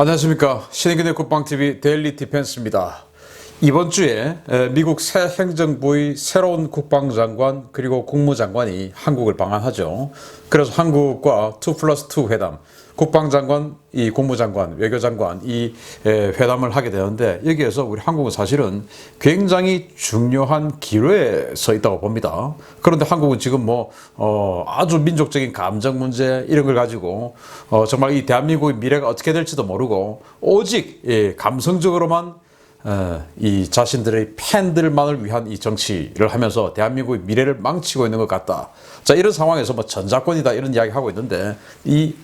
안녕하십니까. 신의균의 국방TV 데일리 디펜스입니다. 이번 주에 미국 새 행정부의 새로운 국방장관 그리고 국무장관이 한국을 방한하죠. 그래서 한국과 2+2 회담, 국방장관, 이 국무장관, 외교장관 이 회담을 하게 되는데, 여기에서 우리 한국은 사실은 굉장히 중요한 기로에 서 있다고 봅니다. 그런데 한국은 지금 아주 민족적인 감정 문제 이런 걸 가지고 정말 이 대한민국의 미래가 어떻게 될지도 모르고 오직 감성적으로만 이 자신들의 팬들만을 위한 이 정치를 하면서 대한민국의 미래를 망치고 있는 것 같다. 자, 이런 상황에서 전작권이다 이런 이야기 하고 있는데, 이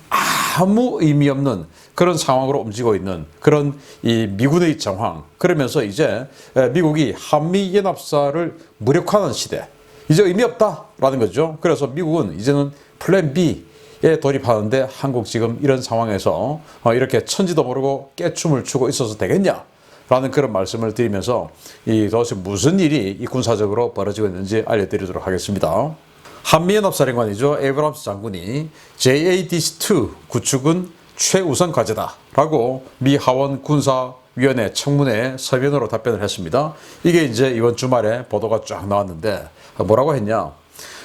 아무 의미 없는 그런 상황으로 움직이고 있는 그런 이 미군의 정황, 그러면서 이제 미국이 한미연합사를 무력화하는 시대, 이제 의미 없다라는 거죠. 그래서 미국은 이제는 플랜 B에 돌입하는데, 한국 지금 이런 상황에서 이렇게 천지도 모르고 깨춤을 추고 있어서 되겠냐 라는 그런 말씀을 드리면서 도대체 무슨 일이 이 군사적으로 벌어지고 있는지 알려드리도록 하겠습니다. 한미연합사령관이죠. 에이브럼스 장군이 JADC2 구축은 최우선 과제다 라고 미 하원 군사위원회 청문회 서면으로 답변을 했습니다. 이게 이제 이번 주말에 보도가 쫙 나왔는데, 뭐라고 했냐.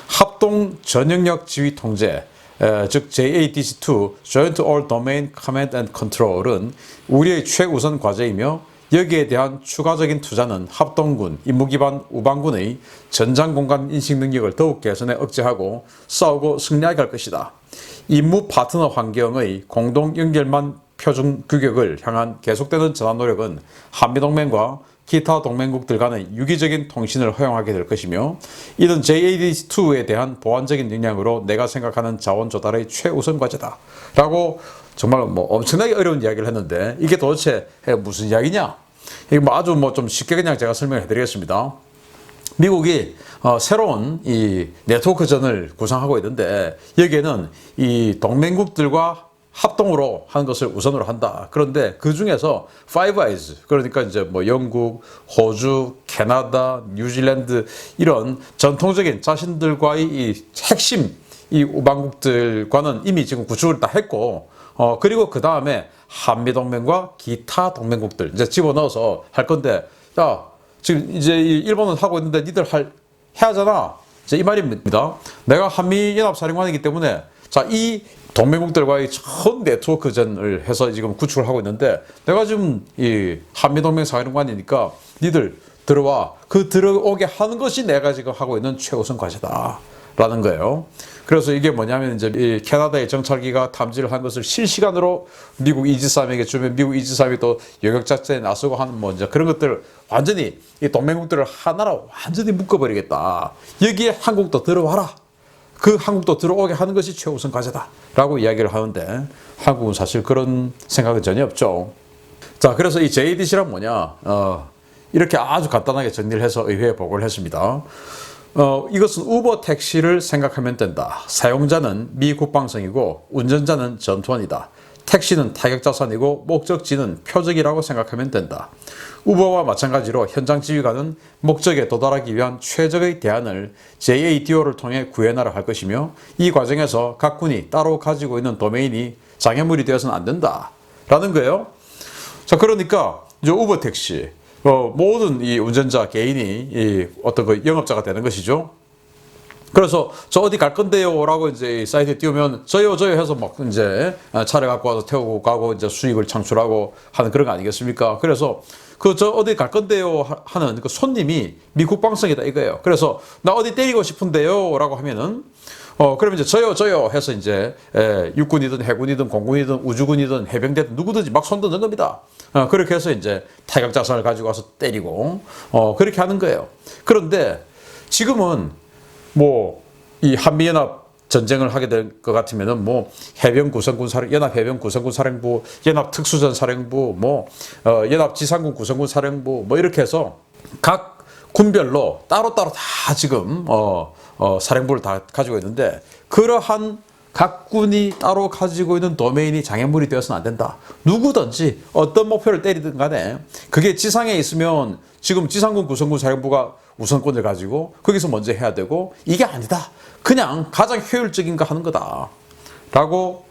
합동 전역력 지휘 통제, 즉 JADC2 Joint All Domain Command and Control은 우리의 최우선 과제이며, 여기에 대한 추가적인 투자는 합동군, 임무기반 우방군의 전장 공간 인식 능력을 더욱 개선해 억제하고 싸우고 승리하게 할 것이다. 임무 파트너 환경의 공동 연결망 표준 규격을 향한 계속되는 전환 노력은 한미동맹과 기타 동맹국들 간의 유기적인 통신을 허용하게 될 것이며, 이는 JADC2에 대한 보완적인 역량으로 내가 생각하는 자원 조달의 최우선 과제다 라고 정말 엄청나게 어려운 이야기를 했는데, 이게 도대체 무슨 이야기냐? 이게 아주 좀 쉽게 그냥 제가 설명해 드리겠습니다. 미국이 새로운 이 네트워크전을 구상하고 있는데, 여기에는 이 동맹국들과 합동으로 하는 것을 우선으로 한다. 그런데 그 중에서 Five Eyes, 그러니까 이제 영국, 호주, 캐나다, 뉴질랜드 이런 전통적인 자신들과의 이 핵심 이 우방국들과는 이미 지금 구축을 다 했고, 그리고 그 다음에 한미동맹과 기타 동맹국들 이제 집어넣어서 할 건데, 야, 지금 이제 일본은 하고 있는데 니들 해야 하잖아. 이제 이 말입니다. 내가 한미연합사령관이기 때문에, 자, 이 동맹국들과의 첫 네트워크전을 해서 지금 구축을 하고 있는데, 내가 지금 이 한미동맹 사령관이니까 니들 들어와. 그 들어오게 하는 것이 내가 지금 하고 있는 최우선 과제다 라는 거예요. 그래서 이게 뭐냐면, 이제 이 캐나다의 정찰기가 탐지를 한 것을 실시간으로 미국 이지스함에게 주면, 미국 이지스함이 또 요격작전에 나서고 하는 이제 그런 것들을 완전히 이 동맹국들을 하나로 완전히 묶어버리겠다. 여기에 한국도 들어와라. 그 한국도 들어오게 하는 것이 최우선 과제다 라고 이야기를 하는데, 한국은 사실 그런 생각은 전혀 없죠. 자, 그래서 이 JADC란 뭐냐, 이렇게 아주 간단하게 정리를 해서 의회에 보고를 했습니다. 이것은 우버 택시를 생각하면 된다. 사용자는 미 국방성이고 운전자는 전투원이다. 택시는 타격자산이고 목적지는 표적이라고 생각하면 된다. 우버와 마찬가지로 현장 지휘관은 목적에 도달하기 위한 최적의 대안을 JADO를 통해 구해나라 할 것이며, 이 과정에서 각 군이 따로 가지고 있는 도메인이 장애물이 되어서는 안 된다 라는 거예요. 자, 그러니까 이제 우버 택시, 모든 이 운전자 개인이 이 어떤 그 영업자가 되는 것이죠. 그래서 저 어디 갈 건데요 라고 이제 사이트에 띄우면 저요 해서 이제 차를 갖고 와서 태우고 가고 이제 수익을 창출하고 하는 그런 거 아니겠습니까? 그래서 저 어디 갈 건데요 하는 그 손님이 미 국방성이다 이거예요. 그래서 나 어디 때리고 싶은데요 라고 하면은 그러면 이제 저요 해서 이제 육군이든 해군이든 공군이든 우주군이든 해병대든 누구든지 막 손 드는 겁니다. 그렇게 해서 이제 타격자산을 가지고 와서 때리고 그렇게 하는 거예요. 그런데 지금은 이 한미연합 전쟁을 하게 될 것 같으면은 연합 해병 구성군 사령부, 연합 특수전 사령부, 연합 지상군 구성군 사령부 이렇게 해서 각 군별로 따로따로 다 지금 사령부를 다 가지고 있는데, 그러한 각 군이 따로 가지고 있는 도메인이 장애물이 되어서는 안 된다. 누구든지 어떤 목표를 때리든 간에 그게 지상에 있으면 지금 지상군 구성군 사령부가 우선권을 가지고 거기서 먼저 해야 되고, 이게 아니다. 그냥 가장 효율적인 거 하는 거다 라고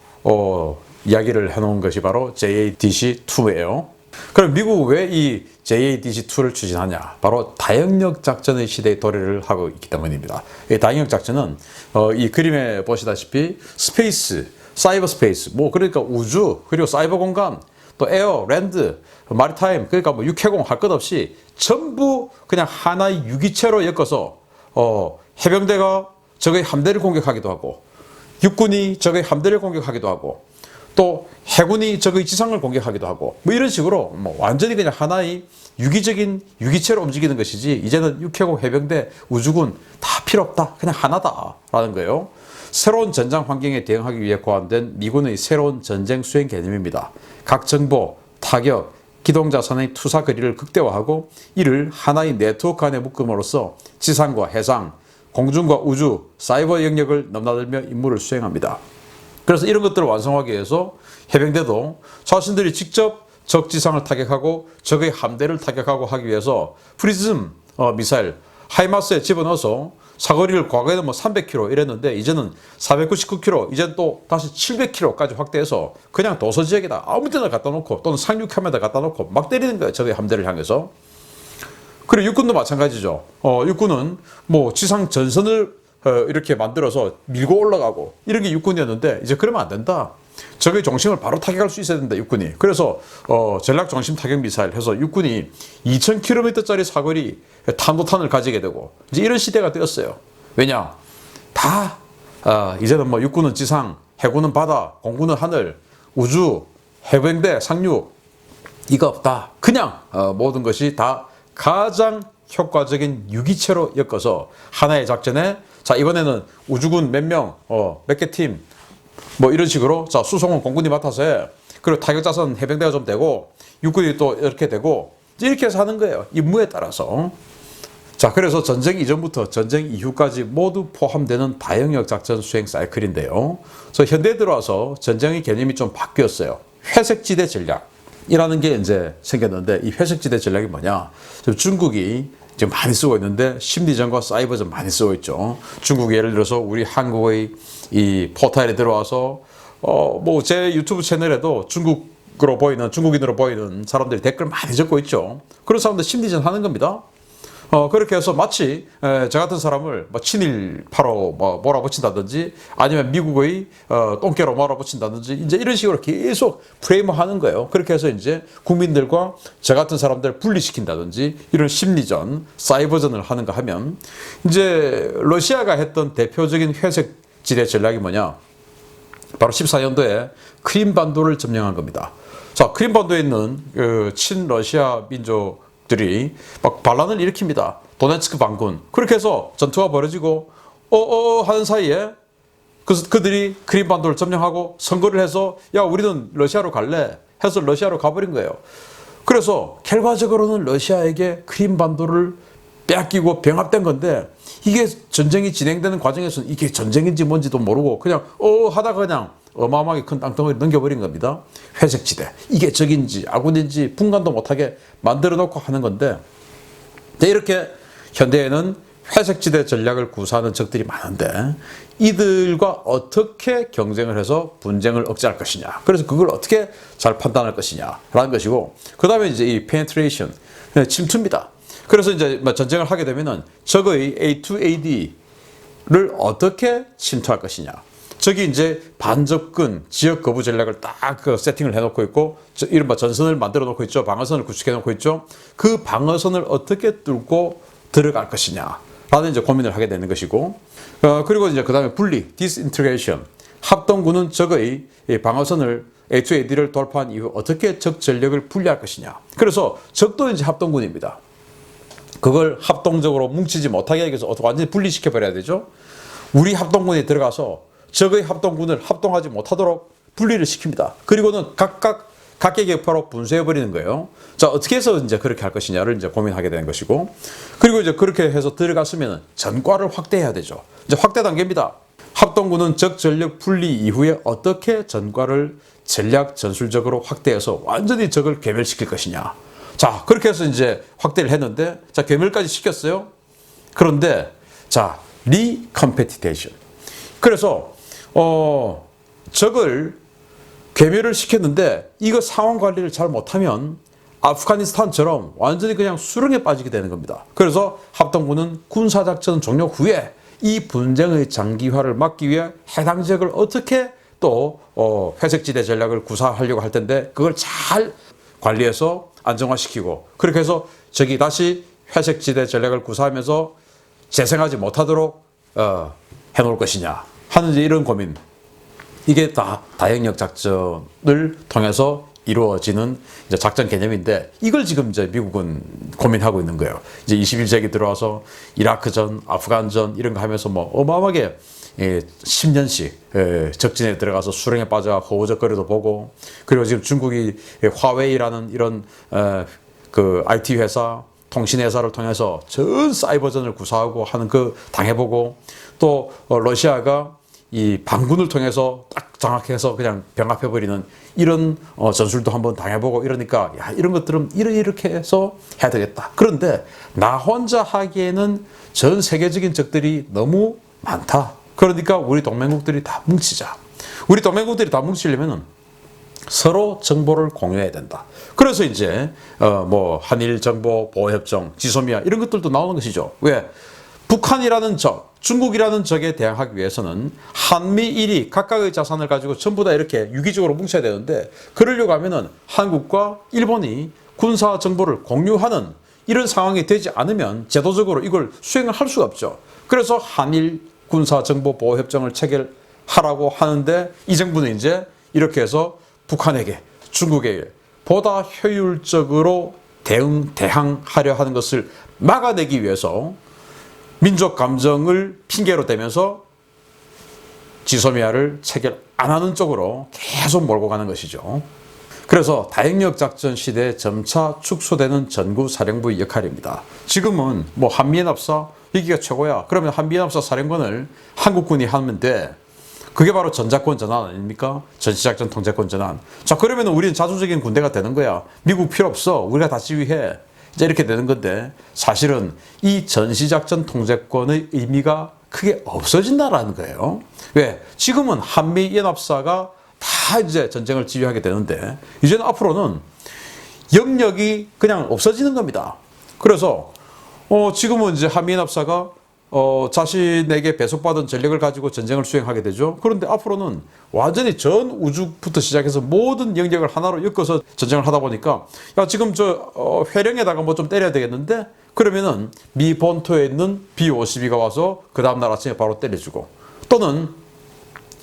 이야기를 해놓은 것이 바로 JADC2예요. 그럼 미국은 왜 이 JADC2를 추진하냐? 바로 다영역 작전의 시대에 도래를 하고 있기 때문입니다. 이 다영역 작전은 이 그림에 보시다시피 스페이스, 사이버 스페이스, 뭐 그러니까 우주, 그리고 사이버 공간, 또 에어, 랜드, 마리타임, 그러니까 뭐 육해공 할 것 없이 전부 그냥 하나의 유기체로 엮어서 해병대가 적의 함대를 공격하기도 하고, 육군이 적의 함대를 공격하기도 하고, 또 해군이 적의 지상을 공격하기도 하고, 뭐 이런 식으로 뭐 완전히 그냥 하나의 유기적인 유기체로 움직이는 것이지, 이제는 육해공, 해병대, 우주군 다 필요 없다, 그냥 하나다라는 거예요. 새로운 전장 환경에 대응하기 위해 고안된 미군의 새로운 전쟁 수행 개념입니다. 각 정보, 타격, 기동자산의 투사 거리를 극대화하고 이를 하나의 네트워크 안에 묶음으로써 지상과 해상, 공중과 우주, 사이버 영역을 넘나들며 임무를 수행합니다. 그래서 이런 것들을 완성하기 위해서 해병대도 자신들이 직접 적 지상을 타격하고 적의 함대를 타격하고 하기 위해서 프리즘 미사일 하이마스에 집어넣어서 사거리를 과거에는 뭐 300km 이랬는데 이제는 499km, 이제는 또 다시 700km까지 확대해서 그냥 도서지역에다 아무 데나 갖다 놓고 또는 상륙함에다 갖다 놓고 막 때리는 거예요. 적의 함대를 향해서. 그리고 육군도 마찬가지죠. 육군은 뭐 지상 전선을 이렇게 만들어서 밀고 올라가고 이런 게 육군이었는데 이제 그러면 안 된다. 적의 중심을 바로 타격할 수 있어야 된다, 육군이. 그래서 전략 중심 타격 미사일 해서 육군이 2000km짜리 사거리 탄도탄을 가지게 되고 이제 이런 시대가 되었어요. 왜냐? 다 이제는 뭐 육군은 지상, 해군은 바다, 공군은 하늘, 우주, 해병대, 상륙 이거 없다. 그냥 모든 것이 다 가장 효과적인 유기체로 엮어서 하나의 작전에, 자 이번에는 우주군 몇 명, 몇 개 팀, 뭐 이런 식으로, 자 수송은 공군이 맡아서 해. 그리고 타격자선 해병대가 좀 되고 육군이 또 이렇게 되고 이렇게 해서 하는 거예요. 임무에 따라서. 자 그래서 전쟁 이전부터 전쟁 이후까지 모두 포함되는 다영역 작전 수행 사이클인데요. 그래서 현대에 들어와서 전쟁의 개념이 좀 바뀌었어요. 회색지대 전략이라는 게 이제 생겼는데, 이 회색지대 전략이 뭐냐? 중국이 지금 많이 쓰고 있는데 심리전과 사이버전 많이 쓰고 있죠. 중국이 예를 들어서 우리 한국의 이 포탈에 들어와서 뭐 제 유튜브 채널에도 중국인으로 보이는 사람들이 댓글 많이 적고 있죠. 그런 사람들 심리전 하는 겁니다. 그렇게 해서 마치 저 같은 사람을 뭐 친일파로 뭐 몰아붙인다든지 아니면 미국의 똥개로 몰아붙인다든지 이제 이런 식으로 계속 프레임하는 거예요. 그렇게 해서 이제 국민들과 저 같은 사람들을 분리시킨다든지 이런 심리전, 사이버전을 하는가 하면, 이제 러시아가 했던 대표적인 회색 지대 전략이 뭐냐? 바로 14년도에 크림반도를 점령한 겁니다. 자, 크림반도에 있는 친러시아 민족들이 막 반란을 일으킵니다. 도네츠크 반군. 그렇게 해서 전투가 벌어지고 하는 사이에 그들이 크림반도를 점령하고 선거를 해서 야 우리는 러시아로 갈래 해서 러시아로 가버린 거예요. 그래서 결과적으로는 러시아에게 크림반도를 빼앗기고 병합된 건데, 이게 전쟁이 진행되는 과정에서는 이게 전쟁인지 뭔지도 모르고 그냥 하다가 그냥 어마어마하게 큰 땅덩어리 넘겨버린 겁니다. 회색지대. 이게 적인지 아군인지 분간도 못하게 만들어 놓고 하는 건데, 이렇게 현대에는 회색지대 전략을 구사하는 적들이 많은데 이들과 어떻게 경쟁을 해서 분쟁을 억제할 것이냐, 그래서 그걸 어떻게 잘 판단할 것이냐라는 것이고, 그 다음에 이제 이 penetration, 침투입니다. 그래서 이제 전쟁을 하게 되면은 적의 A2AD를 어떻게 침투할 것이냐. 적이 이제 반접근, 지역 거부 전략을 딱 세팅을 해놓고 있고, 이른바 전선을 만들어 놓고 있죠. 방어선을 구축해 놓고 있죠. 그 방어선을 어떻게 뚫고 들어갈 것이냐 라는 이제 고민을 하게 되는 것이고, 그리고 이제 그 다음에 분리, disintegration. 합동군은 적의 방어선을 A2AD를 돌파한 이후 어떻게 적 전력을 분리할 것이냐. 그래서 적도 이제 합동군입니다. 그걸 합동적으로 뭉치지 못하게 하기 위해서 완전히 분리시켜 버려야 되죠. 우리 합동군이 들어가서 적의 합동군을 합동하지 못하도록 분리를 시킵니다. 그리고는 각계 격파로 분쇄해 버리는 거예요. 자, 어떻게 해서 이제 그렇게 할 것이냐를 이제 고민하게 되는 것이고, 그리고 이제 그렇게 해서 들어갔으면 전과를 확대해야 되죠. 이제 확대 단계입니다. 합동군은 적 전력 분리 이후에 어떻게 전과를 전략 전술적으로 확대해서 완전히 적을 괴멸시킬 것이냐. 자, 그렇게 해서 이제 확대를 했는데, 자, 괴멸까지 시켰어요. 그런데, 자, 리컴페티테이션. 그래서, 적을 괴멸을 시켰는데 이거 상황 관리를 잘 못하면 아프가니스탄처럼 완전히 그냥 수렁에 빠지게 되는 겁니다. 그래서 합동군은 군사작전 종료 후에 이 분쟁의 장기화를 막기 위해 해당 지역을 어떻게 또 회색지대 전략을 구사하려고 할 텐데 그걸 잘 관리해서 안정화시키고 그렇게 해서 저기 다시 회색지대 전략을 구사하면서 재생하지 못하도록 해놓을 것이냐 하는 이런 고민. 이게 다 다영역 작전을 통해서 이루어지는 이제 작전 개념인데 이걸 지금 이제 미국은 고민하고 있는 거예요. 이제 21세기 들어와서 이라크전, 아프간전 이런 거 하면서 뭐 어마어마하게 10년씩 적진에 들어가서 수렁에 빠져 허우적거리도 보고 그리고 지금 중국이 화웨이라는 이런 그 IT 회사, 통신 회사를 통해서 전 사이버전을 구사하고 하는 그 당해보고 또 러시아가 이 반군을 통해서 딱 장악해서 그냥 병합해버리는 이런 전술도 한번 당해보고 이러니까 야 이런 것들은 이렇게 해서 해야 되겠다. 그런데 나 혼자 하기에는 전 세계적인 적들이 너무 많다. 그러니까 우리 동맹국들이 다 뭉치자. 우리 동맹국들이 다 뭉치려면은 서로 정보를 공유해야 된다. 그래서 이제 뭐 한일 정보 보호 협정, 지소미아 이런 것들도 나오는 것이죠. 왜? 북한이라는 적, 중국이라는 적에 대항하기 위해서는 한미일이 각각의 자산을 가지고 전부 다 이렇게 유기적으로 뭉쳐야 되는데 그러려고 하면은 한국과 일본이 군사 정보를 공유하는 이런 상황이 되지 않으면 제도적으로 이걸 수행을 할 수가 없죠. 그래서 한일 군사 정보 보호 협정을 체결하라고 하는데 이 정부는 이제 이렇게 해서 북한에게, 중국에게 보다 효율적으로 대항하려 하는 것을 막아내기 위해서 민족 감정을 핑계로 대면서 지소미아를 체결 안 하는 쪽으로 계속 몰고 가는 것이죠. 그래서 다영역 작전 시대에 점차 축소되는 전구사령부의 역할입니다. 지금은 뭐 한미연합사 여기가 최고야. 그러면 한미연합사 사령관을 한국군이 하면 돼. 그게 바로 전작권 전환 아닙니까? 전시작전 통제권 전환. 자, 그러면 우리는 자주적인 군대가 되는 거야. 미국 필요 없어. 우리가 다 지휘해. 이제 이렇게 되는 건데 사실은 이 전시작전 통제권의 의미가 크게 없어진다라는 거예요. 왜? 지금은 한미연합사가 다 이제 전쟁을 지휘하게 되는데 이제는 앞으로는 영역이 그냥 없어지는 겁니다. 그래서 지금은 이제 한미연합사가 자신에게 배속받은 전력을 가지고 전쟁을 수행하게 되죠. 그런데 앞으로는 완전히 전 우주부터 시작해서 모든 영역을 하나로 엮어서 전쟁을 하다 보니까 야 지금 저 회령에다가 뭐 좀 때려야 되겠는데 그러면은 미 본토에 있는 B-52가 와서 그 다음날 아침에 바로 때려주고 또는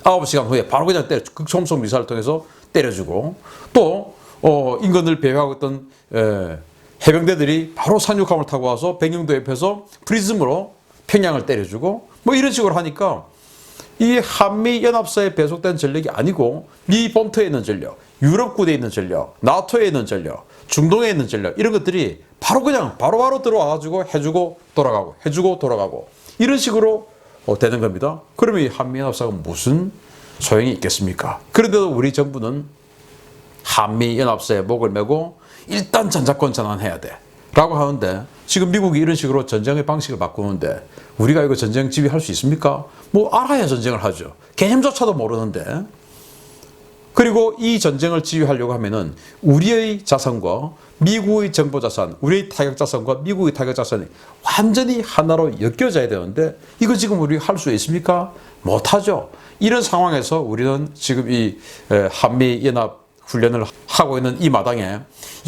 9시간 후에 바로 그냥 극초음속 미사일을 통해서 때려주고 또 인근을 배회하고 있던 해병대들이 바로 산육함을 타고 와서 백령도 옆에서 프리즘으로 평양을 때려주고 뭐 이런 식으로 하니까 이 한미연합사에 배속된 전력이 아니고 미 본토에 있는 전력, 유럽군에 있는 전력, 나토에 있는 전력, 중동에 있는 전력 이런 것들이 바로 그냥 바로바로 들어와가지고 해주고 돌아가고 해주고 돌아가고 이런 식으로 되는 겁니다. 그러면 이 한미연합사가 무슨 소용이 있겠습니까? 그런데도 우리 정부는 한미연합사에 목을 메고 일단 전작권 전환해야 돼 라고 하는데 지금 미국이 이런 식으로 전쟁의 방식을 바꾸는데 우리가 이거 전쟁 지휘할 수 있습니까? 뭐 알아야 전쟁을 하죠. 개념조차도 모르는데. 그리고 이 전쟁을 지휘하려고 하면은 우리의 자산과 미국의 정보 자산, 우리의 타격 자산과 미국의 타격 자산이 완전히 하나로 엮여져야 되는데 이거 지금 우리 할 수 있습니까? 못하죠. 이런 상황에서 우리는 지금 이 한미연합 훈련을 하고 있는 이 마당에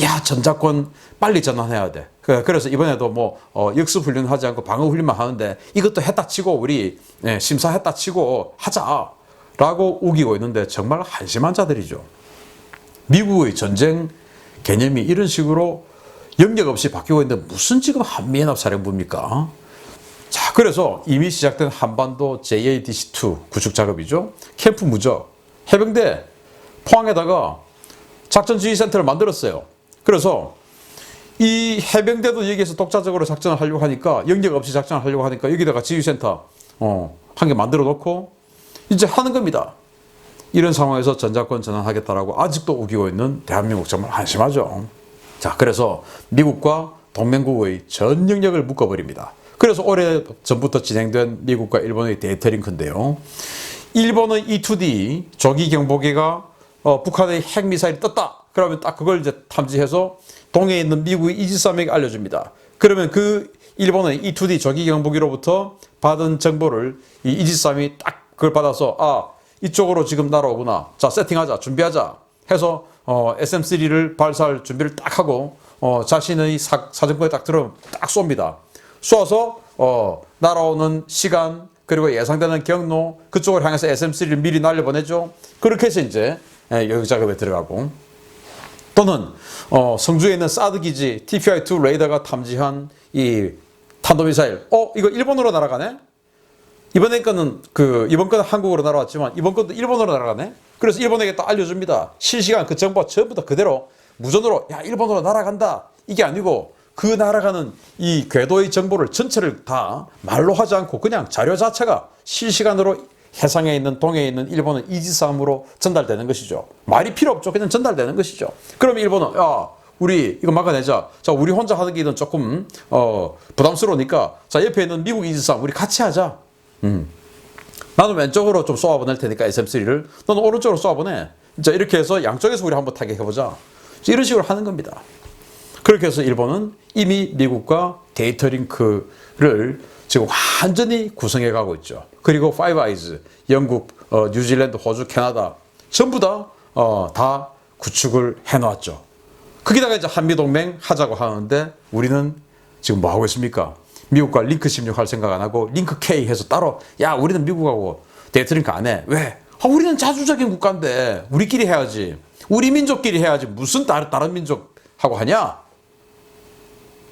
야 전작권 빨리 전환해야 돼. 그래서 이번에도 뭐 역습 훈련 하지 않고 방어 훈련만 하는데 이것도 했다 치고 우리 심사했다 치고 하자라고 우기고 있는데 정말 한심한 자들이죠. 미국의 전쟁 개념이 이런 식으로 영역 없이 바뀌고 있는데 무슨 지금 한미연합 사령부입니까? 자, 그래서 이미 시작된 한반도 JADC2 구축 작업이죠. 캠프 무적 해병대 포항에다가 작전지휘센터를 만들었어요. 그래서 이 해병대도 여기에서 독자적으로 작전을 하려고 하니까 영역 없이 작전을 하려고 하니까 여기다가 지휘센터 한 개 만들어 놓고 이제 하는 겁니다. 이런 상황에서 전작권 전환하겠다라고 아직도 우기고 있는 대한민국 정말 한심하죠. 자, 그래서 미국과 동맹국의 전 영역을 묶어버립니다. 그래서 오래 전부터 진행된 미국과 일본의 데이터링크인데요. 일본의 E-2D 조기 경보기가 북한의 핵미사일이 떴다. 그러면 딱 그걸 이제 탐지해서 동해에 있는 미국의 이지스함에게 알려줍니다. 그러면 그 일본의 E-2D 조기 경보기로부터 받은 정보를 이 이지스함이 딱 그걸 받아서 이쪽으로 지금 날아오구나. 자, 세팅하자. 준비하자. 해서 SM-3를 발사할 준비를 딱 하고 자신의 사정거에 딱 들어 딱 쏩니다. 쏘아서 날아오는 시간 그리고 예상되는 경로 그쪽을 향해서 SM-3를 미리 날려보내죠. 그렇게 해서 이제 여기 작업에 들어가고 또는 성주에 있는 사드 기지 TPY-2 레이더가 탐지한 이 탄도미사일 이거 일본으로 날아가네? 이번 거는 한국으로 날아왔지만 이번 것도 일본으로 날아가네? 그래서 일본에게 딱 알려줍니다. 실시간 그 정보가 전부 다 그대로 무전으로 야 일본으로 날아간다 이게 아니고 그 날아가는 이 궤도의 정보를 전체를 다 말로 하지 않고 그냥 자료 자체가 실시간으로 해상에 있는 동해에 있는 일본은 이지스함으로 전달되는 것이죠. 말이 필요 없죠. 그냥 전달되는 것이죠. 그럼 일본은 우리 이거 막아내자. 자, 우리 혼자 하기는 조금 부담스러우니까 자, 옆에 있는 미국 이지스함 우리 같이 하자. 나는 왼쪽으로 좀 쏘아보낼 테니까 SM-3를 너는 오른쪽으로 쏘아보내. 자, 이렇게 해서 양쪽에서 우리 한번 타게 해보자. 이런 식으로 하는 겁니다. 그렇게 해서 일본은 이미 미국과 데이터 링크를 지금 완전히 구성해 가고 있죠. 그리고 파이브 아이즈, 영국, 뉴질랜드, 호주, 캐나다 전부 다 구축을 해놓았죠. 거기다가 이제 한미동맹 하자고 하는데 우리는 지금 뭐 하고 있습니까? 미국과 링크 16 할 생각 안 하고 링크 K 해서 따로 야 우리는 미국하고 데이터 링크 안 해. 왜? 우리는 자주적인 국가인데 우리끼리 해야지. 우리 민족끼리 해야지. 무슨 다른 민족하고 하냐?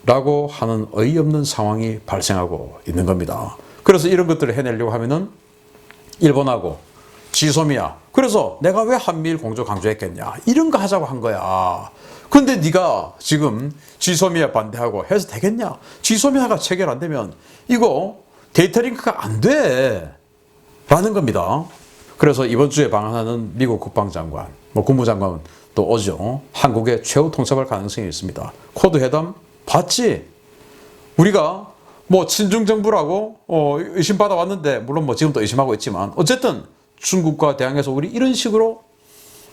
라고 하는 어이없는 상황이 발생하고 있는 겁니다. 그래서 이런 것들을 해내려고 하면은 일본하고 지소미아. 그래서 내가 왜 한미일 공조 강조했겠냐. 이런 거 하자고 한 거야. 근데 네가 지금 지소미아 반대하고 해서 되겠냐. 지소미아가 체결 안 되면 이거 데이터 링크가 안 돼. 라는 겁니다. 그래서 이번 주에 방한하는 미국 국방장관, 국무장관 또 오죠. 한국에 최후 통첩할 가능성이 있습니다. 코드 회담 봤지? 우리가 친중 정부라고 의심받아 왔는데 물론 지금도 의심하고 있지만 어쨌든 중국과 대항해서 우리 이런 식으로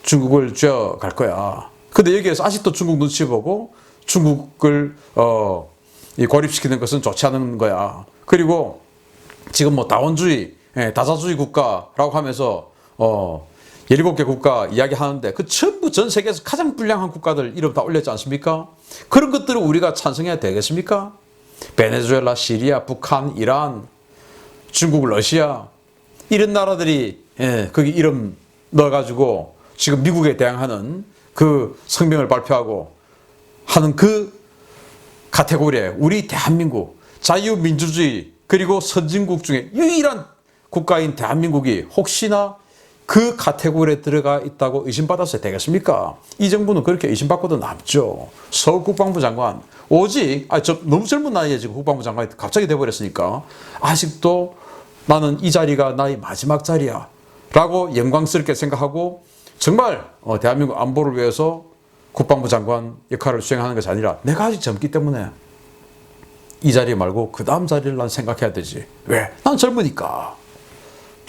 중국을 쥐어갈 거야. 근데 여기에서 아직도 중국 눈치 보고 중국을 고립시키는 것은 좋지 않은 거야. 그리고 지금 다원주의, 다자주의 국가라고 하면서 17개 국가 이야기하는데 그 전부 전 세계에서 가장 불량한 국가들 이름 다 올렸지 않습니까? 그런 것들을 우리가 찬성해야 되겠습니까? 베네수엘라, 시리아, 북한, 이란, 중국, 러시아 이런 나라들이 거기 이름 넣어가지고 지금 미국에 대항하는 그 성명을 발표하고 하는 그 카테고리에 우리 대한민국 자유민주주의 그리고 선진국 중에 유일한 국가인 대한민국이 혹시나 그 카테고리에 들어가 있다고 의심받았어야 되겠습니까? 이 정부는 그렇게 의심받고도 남죠. 서울 국방부 장관 오직 너무 젊은 나이에 지금 국방부 장관이 갑자기 돼버렸으니까 아직도 나는 이 자리가 나의 마지막 자리야 라고 영광스럽게 생각하고 정말 대한민국 안보를 위해서 국방부 장관 역할을 수행하는 것이 아니라 내가 아직 젊기 때문에 이 자리 말고 그 다음 자리를 난 생각해야 되지. 왜? 난 젊으니까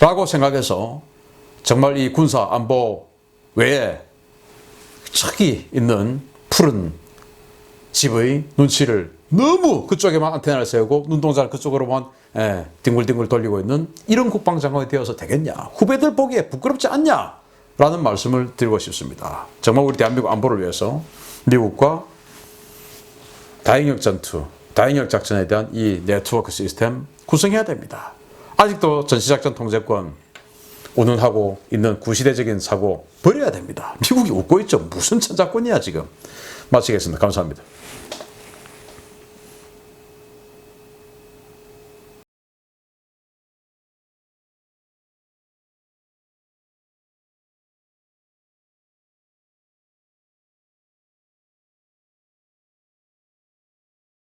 라고 생각해서 정말 이 군사 안보 외에 저기 있는 푸른 집의 눈치를 너무 그쪽에만 안테나를 세우고 눈동자를 그쪽으로만 뒹굴뒹굴 돌리고 있는 이런 국방장관이 되어서 되겠냐. 후배들 보기에 부끄럽지 않냐 라는 말씀을 드리고 싶습니다. 정말 우리 대한민국 안보를 위해서 미국과 다행역 전투, 다행역 작전에 대한 이 네트워크 시스템 구성해야 됩니다. 아직도 전시작전 통제권 운운하고 있는 구시대적인 사고 버려야 됩니다. 미국이 웃고 있죠. 무슨 천자권이야 지금. 마치겠습니다. 감사합니다.